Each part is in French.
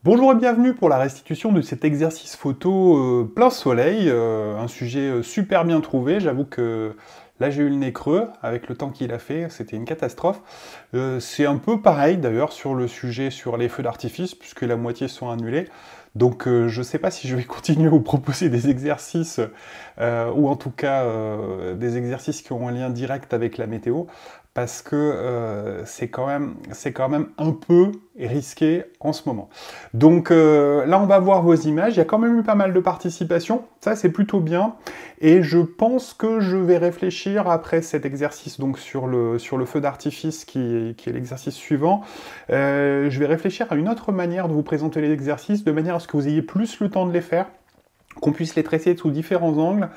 Bonjour et bienvenue pour la restitution de cet exercice photo plein soleil, un sujet super bien trouvé. J'avoue que là j'ai eu le nez creux avec le temps qu'il a fait, c'était une catastrophe. C'est un peu pareil d'ailleurs sur le sujet sur les feux d'artifice puisque la moitié sont annulés. Donc je ne sais pas si je vais continuer à vous proposer des exercices ou en tout cas des exercices qui ont un lien direct avec la météo parce que c'est quand même un peu risqué en ce moment. Donc là, on va voir vos images. Il y a quand même eu pas mal de participation. Ça, c'est plutôt bien. Et je pense que je vais réfléchir après cet exercice donc sur le feu d'artifice qui est l'exercice suivant. Je vais réfléchir à une autre manière de vous présenter les exercices, de manière à ce que vous ayez plus le temps de les faire, qu'on puisse les traiter sous différents angles.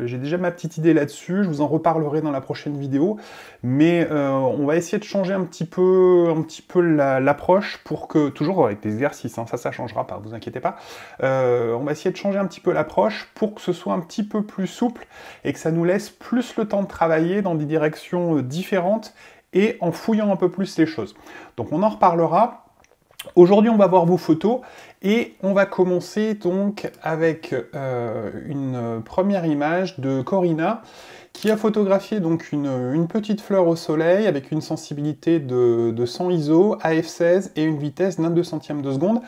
J'ai déjà ma petite idée là-dessus, je vous en reparlerai dans la prochaine vidéo, mais on va essayer de changer un petit peu l'approche pour que, toujours avec des exercices, hein, ça changera pas, vous inquiétez pas, on va essayer de changer un petit peu l'approche pour que ce soit un petit peu plus souple et que ça nous laisse plus le temps de travailler dans des directions différentes et en fouillant un peu plus les choses. Donc on en reparlera. Aujourd'hui, on va voir vos photos et on va commencer donc avec une première image de Corinna qui a photographié donc une petite fleur au soleil avec une sensibilité de 100 ISO, AF16 et une vitesse d'1/2 centième de seconde.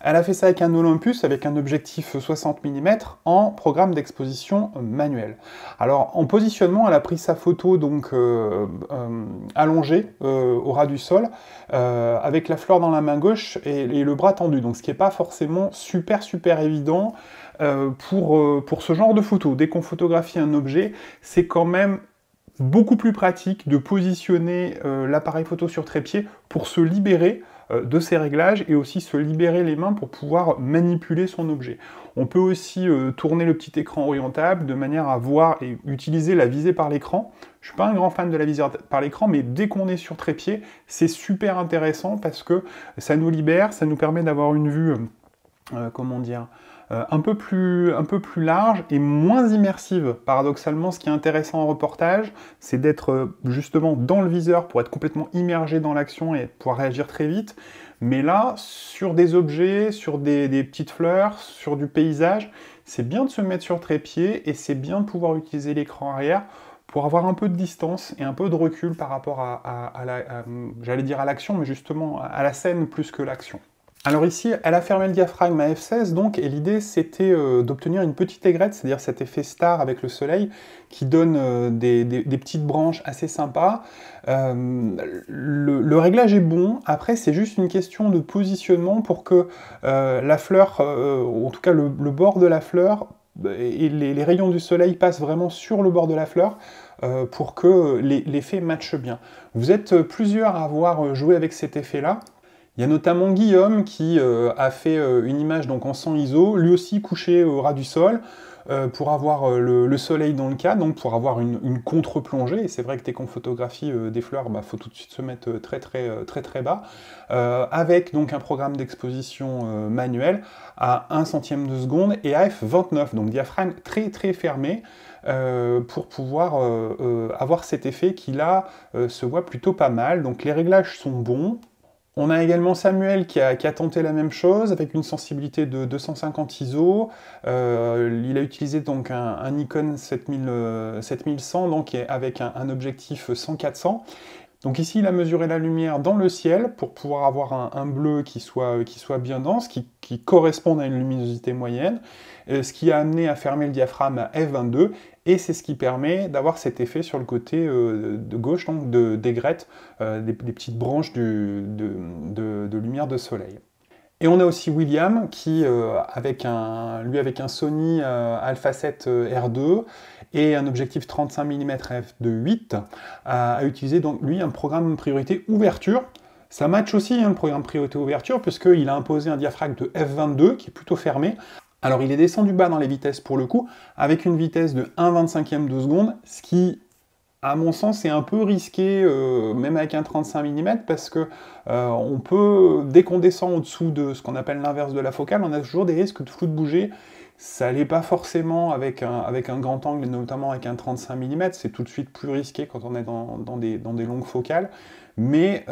Elle a fait ça avec un Olympus, avec un objectif 60 mm en programme d'exposition manuel. Alors en positionnement, elle a pris sa photo donc allongée au ras du sol, avec la fleur dans la main gauche et le bras tendu, donc ce qui n'est pas forcément super évident pour ce genre de photo. Dès qu'on photographie un objet, c'est quand même beaucoup plus pratique de positionner l'appareil photo sur trépied pour se libérer de ses réglages et aussi se libérer les mains pour pouvoir manipuler son objet. On peut aussi tourner le petit écran orientable de manière à voir et utiliser la visée par l'écran. Je suis pas un grand fan de la visée par l'écran, mais dès qu'on est sur trépied, c'est super intéressant parce que ça nous libère, ça nous permet d'avoir une vue, comment dire, un peu plus large et moins immersive. Paradoxalement, ce qui est intéressant en reportage, c'est d'être justement dans le viseur pour être complètement immergé dans l'action et pouvoir réagir très vite. Mais là, sur des objets, sur des petites fleurs, sur du paysage, c'est bien de se mettre sur trépied et c'est bien de pouvoir utiliser l'écran arrière pour avoir un peu de distance et un peu de recul par rapport j'allais dire à l'action, mais justement à la scène plus que l'action. Alors ici, elle a fermé le diaphragme à F16, donc, et l'idée c'était d'obtenir une petite aigrette, c'est-à-dire cet effet star avec le soleil, qui donne des petites branches assez sympas. Le réglage est bon, après c'est juste une question de positionnement pour que la fleur, ou en tout cas le bord de la fleur, et les rayons du soleil passent vraiment sur le bord de la fleur, pour que l'effet matche bien. Vous êtes plusieurs à avoir joué avec cet effet-là. Il y a notamment Guillaume qui a fait une image donc en 100 ISO, lui aussi couché au ras du sol, pour avoir le soleil dans le cadre, donc pour avoir une contre-plongée. Et c'est vrai que dès qu'on photographie des fleurs, bah, faut tout de suite se mettre très bas, avec donc un programme d'exposition manuel à 1 centième de seconde et à f29, donc diaphragme très fermé, pour pouvoir avoir cet effet qui là se voit plutôt pas mal. Donc les réglages sont bons. On a également Samuel qui a tenté la même chose avec une sensibilité de 250 ISO. Il a utilisé donc un Nikon 7100 donc avec un objectif 100-400. Donc ici, il a mesuré la lumière dans le ciel pour pouvoir avoir un bleu qui soit bien dense, qui corresponde à une luminosité moyenne, ce qui a amené à fermer le diaphragme à f22, et c'est ce qui permet d'avoir cet effet sur le côté de gauche, donc d'aigrette, des petites branches de lumière de soleil. Et on a aussi William qui, avec un Sony Alpha 7 R2 et un objectif 35 mm f2.8, a utilisé donc lui un programme priorité ouverture. Ça match aussi le programme priorité ouverture puisqu'il a imposé un diaphragme de f22 qui est plutôt fermé. Alors il est descendu bas dans les vitesses pour le coup, avec une vitesse de 1/25e de seconde, ce qui, à mon sens, c'est un peu risqué, même avec un 35 mm, parce que on peut, dès qu'on descend au-dessous de ce qu'on appelle l'inverse de la focale, on a toujours des risques de flou de bouger. Ça l'est pas forcément avec un grand angle, et notamment avec un 35 mm, c'est tout de suite plus risqué quand on est dans des longues focales. Mais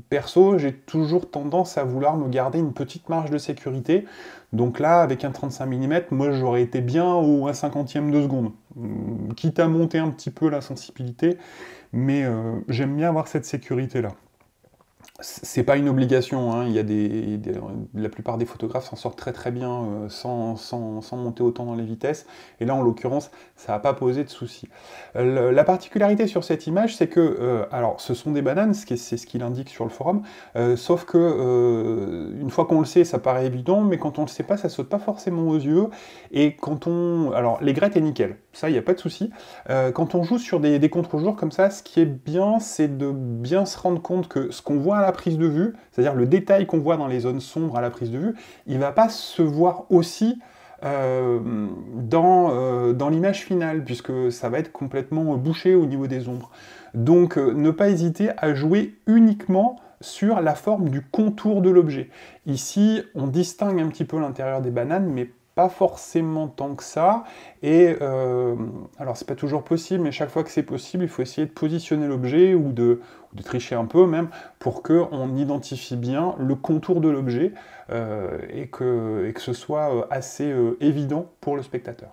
perso, j'ai toujours tendance à vouloir me garder une petite marge de sécurité. Donc là, avec un 35 mm, moi j'aurais été bien au 1/50e de seconde. Quitte à monter un petit peu la sensibilité, mais j'aime bien avoir cette sécurité-là. C'est pas une obligation, hein. Il y a la plupart des photographes s'en sortent très très bien sans monter autant dans les vitesses. Et là, en l'occurrence, ça n'a pas posé de souci. La particularité sur cette image, c'est que, alors, ce sont des bananes, c'est ce qu'il indique sur le forum, sauf que, une fois qu'on le sait, ça paraît évident, mais quand on le sait pas, ça saute pas forcément aux yeux. Et quand on... Alors, les grettes est nickel, ça, il n'y a pas de souci. Quand on joue sur des contre-jours comme ça, ce qui est bien, c'est de bien se rendre compte que ce qu'on voit à la prise de vue, c'est-à-dire le détail qu'on voit dans les zones sombres à la prise de vue, il ne va pas se voir aussi dans l'image finale, puisque ça va être complètement bouché au niveau des ombres. Donc ne pas hésiter à jouer uniquement sur la forme du contour de l'objet. Ici, on distingue un petit peu l'intérieur des bananes, mais pas forcément tant que ça, et alors c'est pas toujours possible, mais chaque fois que c'est possible, il faut essayer de positionner l'objet, ou de tricher un peu même, pour qu'on identifie bien le contour de l'objet, et que ce soit assez évident pour le spectateur.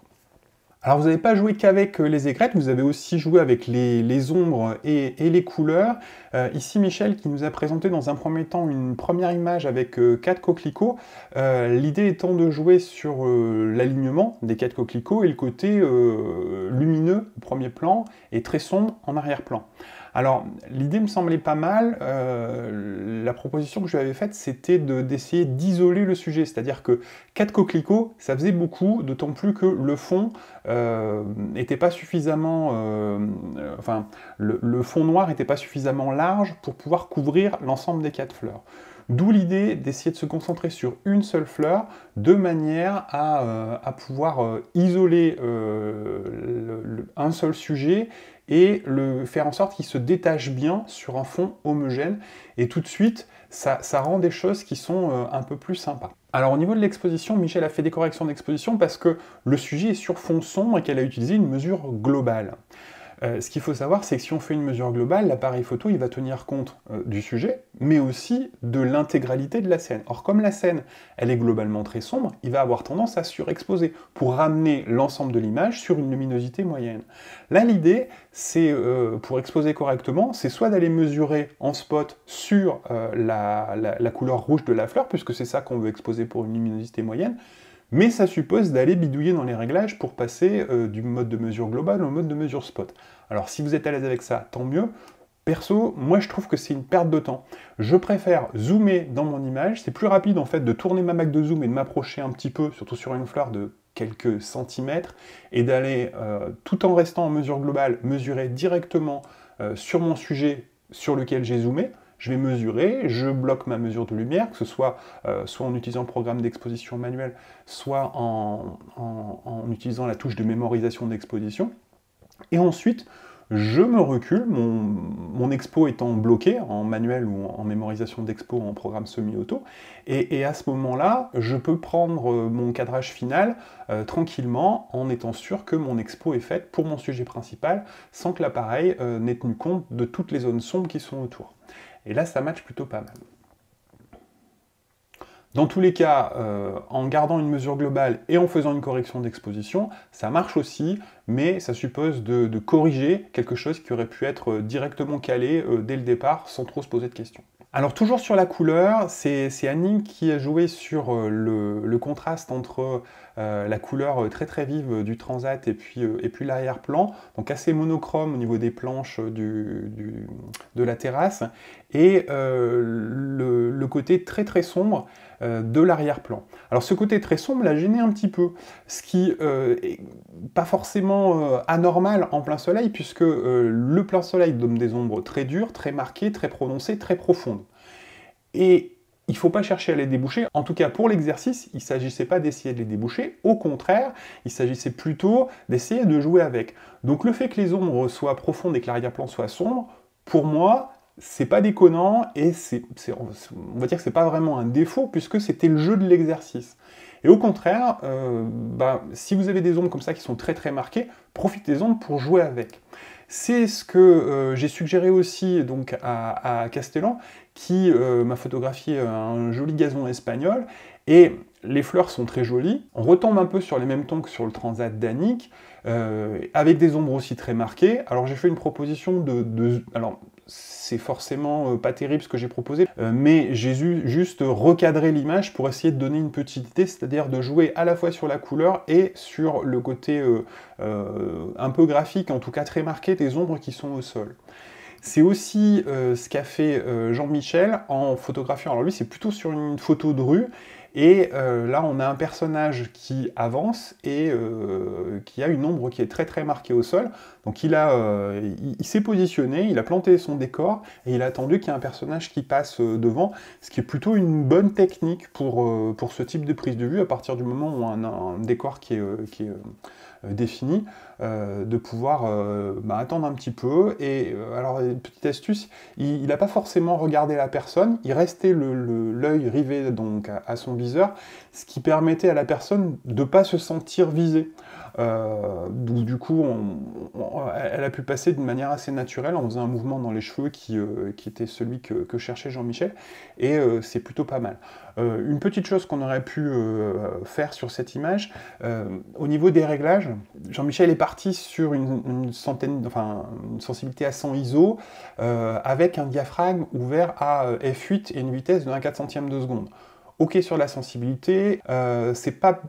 Alors vous n'avez pas joué qu'avec les aigrettes, vous avez aussi joué avec les ombres et les couleurs. Ici Michel qui nous a présenté dans un premier temps une première image avec 4 coquelicots. L'idée étant de jouer sur l'alignement des 4 coquelicots et le côté lumineux au premier plan et très sombre en arrière-plan. Alors, l'idée me semblait pas mal. La proposition que je lui avais faite, c'était d'essayer d'isoler le sujet. C'est-à-dire que 4 coquelicots, ça faisait beaucoup, d'autant plus que le fond n'était pas suffisamment... enfin, le fond noir n'était pas suffisamment large pour pouvoir couvrir l'ensemble des 4 fleurs. D'où l'idée d'essayer de se concentrer sur une seule fleur, de manière à pouvoir isoler un seul sujet et faire en sorte qu'il se détache bien sur un fond homogène. Et tout de suite, ça rend des choses qui sont un peu plus sympas. Alors au niveau de l'exposition, Michel a fait des corrections d'exposition parce que le sujet est sur fond sombre et qu'elle a utilisé une mesure globale. Ce qu'il faut savoir, c'est que si on fait une mesure globale, l'appareil photo, il va tenir compte du sujet, mais aussi de l'intégralité de la scène. Or, comme la scène, elle est globalement très sombre, il va avoir tendance à surexposer pour ramener l'ensemble de l'image sur une luminosité moyenne. Là, l'idée, c'est, pour exposer correctement, c'est soit d'aller mesurer en spot sur la couleur rouge de la fleur, puisque c'est ça qu'on veut exposer pour une luminosité moyenne, mais ça suppose d'aller bidouiller dans les réglages pour passer du mode de mesure global au mode de mesure spot. Alors si vous êtes à l'aise avec ça, tant mieux. Perso, moi je trouve que c'est une perte de temps. Je préfère zoomer dans mon image, c'est plus rapide en fait de tourner ma Mac de zoom et de m'approcher un petit peu, surtout sur une fleur de quelques centimètres, et d'aller, tout en restant en mesure globale, mesurer directement sur mon sujet sur lequel j'ai zoomé. Je vais mesurer, je bloque ma mesure de lumière, que ce soit, soit en utilisant le programme d'exposition manuel, soit en utilisant la touche de mémorisation d'exposition. Et ensuite, je me recule, mon expo étant bloqué en manuel ou en mémorisation d'expo en programme semi-auto, et à ce moment-là, je peux prendre mon cadrage final tranquillement en étant sûr que mon expo est faite pour mon sujet principal, sans que l'appareil n'ait tenu compte de toutes les zones sombres qui sont autour. Et là, ça match plutôt pas mal. Dans tous les cas, en gardant une mesure globale et en faisant une correction d'exposition, ça marche aussi, mais ça suppose de corriger quelque chose qui aurait pu être directement calé dès le départ, sans trop se poser de questions. Alors toujours sur la couleur, c'est Annie qui a joué sur le contraste entre la couleur très très vive du transat et puis l'arrière-plan, donc assez monochrome au niveau des planches de la terrasse, et le côté très très sombre de l'arrière-plan. Alors ce côté très sombre l'a gêné un petit peu, ce qui est pas forcément anormal en plein soleil, puisque le plein soleil donne des ombres très dures, très marquées, très prononcées, très profondes. Et il ne faut pas chercher à les déboucher. En tout cas, pour l'exercice, il ne s'agissait pas d'essayer de les déboucher. Au contraire, il s'agissait plutôt d'essayer de jouer avec. Donc le fait que les ombres soient profondes et que l'arrière-plan soit sombre, pour moi, c'est pas déconnant et on va dire que c'est pas vraiment un défaut puisque c'était le jeu de l'exercice. Et au contraire, si vous avez des ombres comme ça qui sont très très marquées, profitez-en pour jouer avec. C'est ce que j'ai suggéré aussi donc, à Castellan, qui m'a photographié un joli gazon espagnol, et les fleurs sont très jolies. On retombe un peu sur les mêmes tons que sur le Transat Danik, avec des ombres aussi très marquées. Alors j'ai fait une proposition alors, c'est forcément pas terrible ce que j'ai proposé, mais j'ai juste recadré l'image pour essayer de donner une petite idée, c'est-à-dire de jouer à la fois sur la couleur et sur le côté un peu graphique, en tout cas très marqué, des ombres qui sont au sol. C'est aussi ce qu'a fait Jean-Michel en photographiant. Alors lui, c'est plutôt sur une photo de rue, et là, on a un personnage qui avance et qui a une ombre qui est très très marquée au sol. Donc il s'est positionné, il a planté son décor, et il a attendu qu'il y ait un personnage qui passe devant, ce qui est plutôt une bonne technique pour ce type de prise de vue, à partir du moment où on a un décor qui est défini, de pouvoir attendre un petit peu. Et alors, petite astuce, il n'a pas forcément regardé la personne, il restait l'œil rivé donc à son viseur, ce qui permettait à la personne de ne pas se sentir visée. Donc du coup, elle a pu passer d'une manière assez naturelle en faisant un mouvement dans les cheveux qui était celui que cherchait Jean-Michel, et c'est plutôt pas mal. Une petite chose qu'on aurait pu faire sur cette image, au niveau des réglages, Jean-Michel est parti sur une sensibilité à 100 ISO, avec un diaphragme ouvert à f8 et une vitesse de 1/4 centième de seconde. Ok sur la sensibilité, c'est pas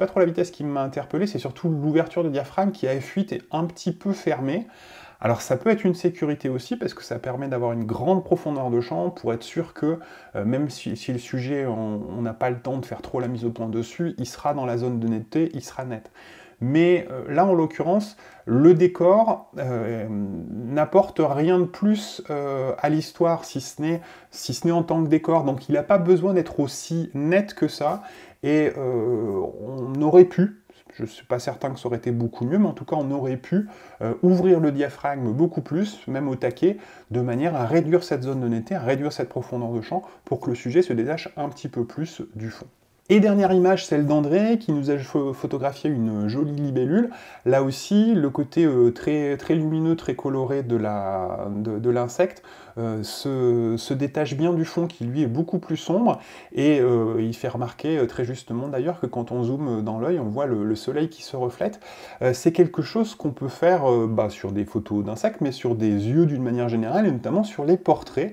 trop la vitesse qui m'a interpellé, c'est surtout l'ouverture de diaphragme qui à f8 est un petit peu fermée. Alors ça peut être une sécurité aussi, parce que ça permet d'avoir une grande profondeur de champ, pour être sûr que, même si le sujet, on n'a pas le temps de faire trop la mise au point dessus, il sera dans la zone de netteté, il sera net. Mais là, en l'occurrence, le décor n'apporte rien de plus à l'histoire, si ce n'est en tant que décor. Donc il n'a pas besoin d'être aussi net que ça, et on aurait pu, je ne suis pas certain que ça aurait été beaucoup mieux, mais en tout cas on aurait pu ouvrir le diaphragme beaucoup plus, même au taquet, de manière à réduire cette zone de netteté, à réduire cette profondeur de champ, pour que le sujet se détache un petit peu plus du fond. Et dernière image, celle d'André, qui nous a photographié une jolie libellule. Là aussi, le côté très, très lumineux, très coloré de l'insecte se détache bien du fond, qui lui est beaucoup plus sombre, et il fait remarquer très justement d'ailleurs que quand on zoome dans l'œil, on voit le soleil qui se reflète. C'est quelque chose qu'on peut faire sur des photos d'insectes, mais sur des yeux d'une manière générale, et notamment sur les portraits.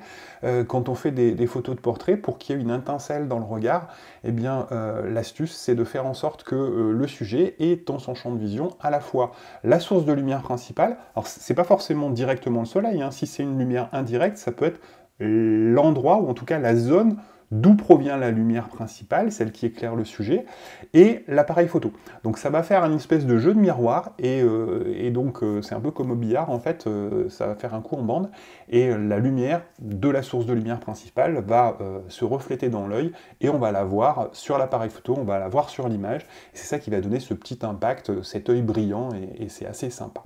Quand on fait des photos de portraits, pour qu'il y ait une étincelle dans le regard, eh bien, l'astuce, c'est de faire en sorte que le sujet ait dans son champ de vision à la fois la source de lumière principale. Alors, c'est pas forcément directement le soleil, hein. Si c'est une lumière indirecte, ça peut être l'endroit, ou en tout cas la zone d'où provient la lumière principale, celle qui éclaire le sujet, et l'appareil photo. Donc ça va faire une espèce de jeu de miroir, et donc c'est un peu comme au billard, en fait, ça va faire un coup en bande, et la lumière de la source de lumière principale va se refléter dans l'œil, et on va la voir sur l'appareil photo, on va la voir sur l'image, et c'est ça qui va donner ce petit impact, cet œil brillant, et c'est assez sympa.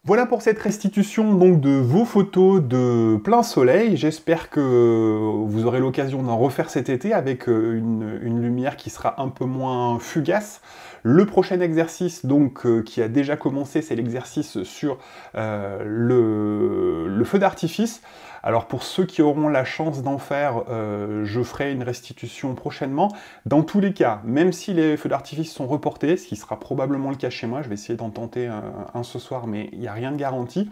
Voilà pour cette restitution donc de vos photos de plein soleil. J'espère que vous aurez l'occasion d'en refaire cet été avec une lumière qui sera un peu moins fugace. Le prochain exercice donc qui a déjà commencé, c'est l'exercice sur le feu d'artifice. Alors pour ceux qui auront la chance d'en faire, je ferai une restitution prochainement. Dans tous les cas, même si les feux d'artifice sont reportés, ce qui sera probablement le cas chez moi, je vais essayer d'en tenter un ce soir, mais il n'y a rien de garanti,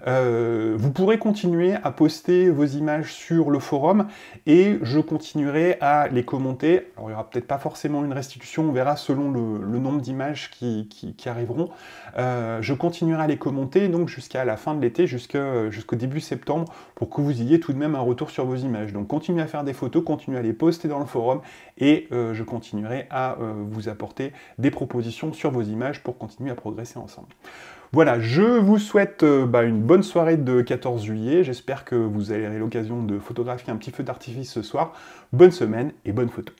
vous pourrez continuer à poster vos images sur le forum, et je continuerai à les commenter. Alors il n'y aura peut-être pas forcément une restitution, on verra selon le nombre d'images qui arriveront. Je continuerai à les commenter donc jusqu'à la fin de l'été, jusqu'au début septembre, pour que vous ayez tout de même un retour sur vos images. Donc continuez à faire des photos, continuez à les poster dans le forum, et je continuerai à vous apporter des propositions sur vos images pour continuer à progresser ensemble. Voilà, je vous souhaite une bonne soirée de 14 juillet, j'espère que vous aurez l'occasion de photographier un petit feu d'artifice ce soir. Bonne semaine et bonne photo.